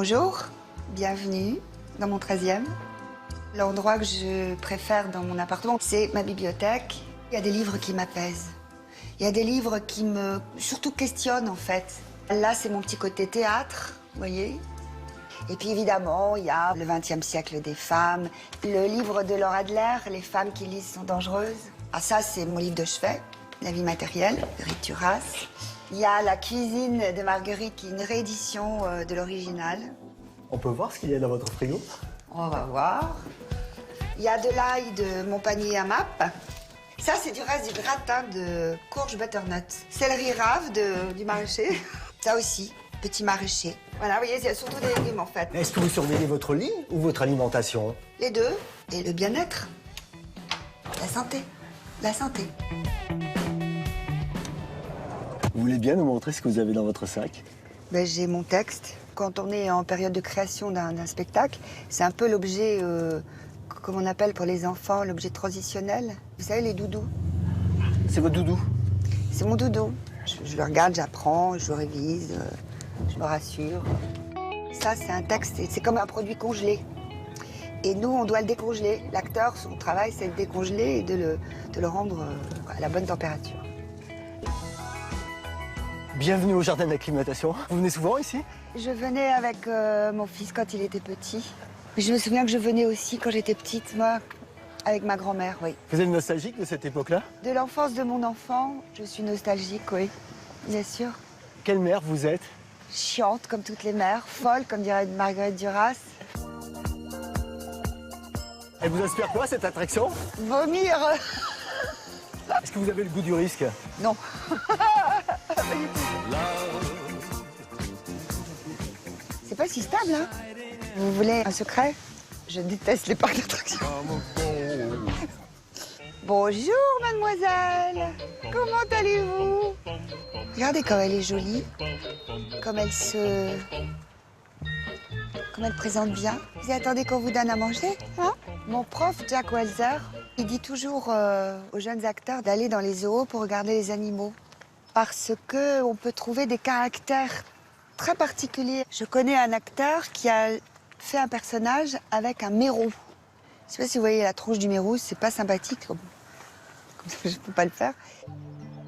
Bonjour, bienvenue dans mon 13e. L'endroit que je préfère dans mon appartement, c'est ma bibliothèque. Il y a des livres qui m'apaisent. Il y a des livres qui me, surtout questionnent en fait. Là, c'est mon petit côté théâtre, vous voyez. Et puis évidemment, il y a le XXe siècle des femmes, le livre de Laura Adler, Les femmes qui lisent sont dangereuses. Ah ça, c'est mon livre de chevet, La vie matérielle, de Rick Duras. Il y a La cuisine de Marguerite, qui est une réédition de l'original. On peut voir ce qu'il y a dans votre frigo? On va voir. Il y a de l'ail de Montpagny à Map. Ça, c'est du reste du gratin de courge butternut. Céleri rave du maraîcher. Ça aussi, petit maraîcher. Voilà, vous voyez, c'est surtout des légumes, en fait. Est-ce que vous surveillez votre lit ou votre alimentation? Les deux. Et le bien-être. La santé. La santé. Vous voulez bien nous montrer ce que vous avez dans votre sac? Ben, j'ai mon texte. Quand on est en période de création d'un spectacle, c'est un peu l'objet, comme on appelle pour les enfants, l'objet transitionnel. Vous savez, les doudous. C'est votre doudou? C'est mon doudou. Je le regarde, j'apprends, je le révise, je me rassure. Ça, c'est un texte, c'est comme un produit congelé. Et nous, on doit le décongeler. L'acteur, son travail, c'est de le décongeler et de le rendre à la bonne température. Bienvenue au jardin d'acclimatation. Vous venez souvent ici? Je venais avec mon fils quand il était petit. Je me souviens que je venais aussi quand j'étais petite, moi, avec ma grand-mère, oui. Vous êtes nostalgique de cette époque-là? De l'enfance de mon enfant, je suis nostalgique, oui, bien sûr. Quelle mère vous êtes? Chiante comme toutes les mères, folle comme dirait Marguerite Duras. Elle vous inspire quoi, cette attraction? Vomir. Est-ce que vous avez le goût du risque? Non. C'est pas si stable, hein? Vous voulez un secret? Je déteste les parcs d'attractions. Bonjour, mademoiselle. Comment allez-vous? Regardez comme elle est jolie. Comme elle présente bien. Vous attendez qu'on vous donne à manger, hein? Mon prof, Jack Welzer, il dit toujours aux jeunes acteurs d'aller dans les zoos pour regarder les animaux. Parce qu'on peut trouver des caractères très particuliers. Je connais un acteur qui a fait un personnage avec un mérou. Je sais pas si vous voyez la tronche du mérou, c'est pas sympathique. Comme ça, je peux pas le faire.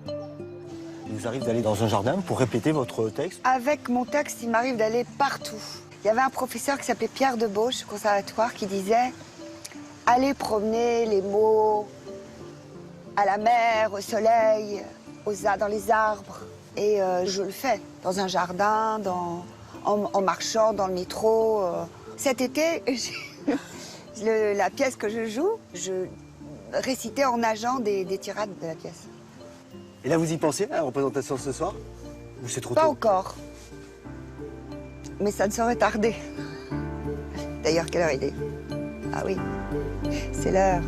Il vous arrive d'aller dans un jardin pour répéter votre texte? Avec mon texte, il m'arrive d'aller partout. Il y avait un professeur qui s'appelait Pierre Debauche au conservatoire qui disait « Allez promener les mots à la mer, au soleil, dans les arbres. » Et je le fais dans un jardin, en marchant, dans le métro. Cet été, la pièce que je joue, je récitais en nageant des tirades de la pièce. Et là, vous y pensez à la représentation ce soir? Ou c'est trop tôt? Pas encore. Mais ça ne saurait tarder. D'ailleurs, quelle heure il est? Ah oui, c'est l'heure.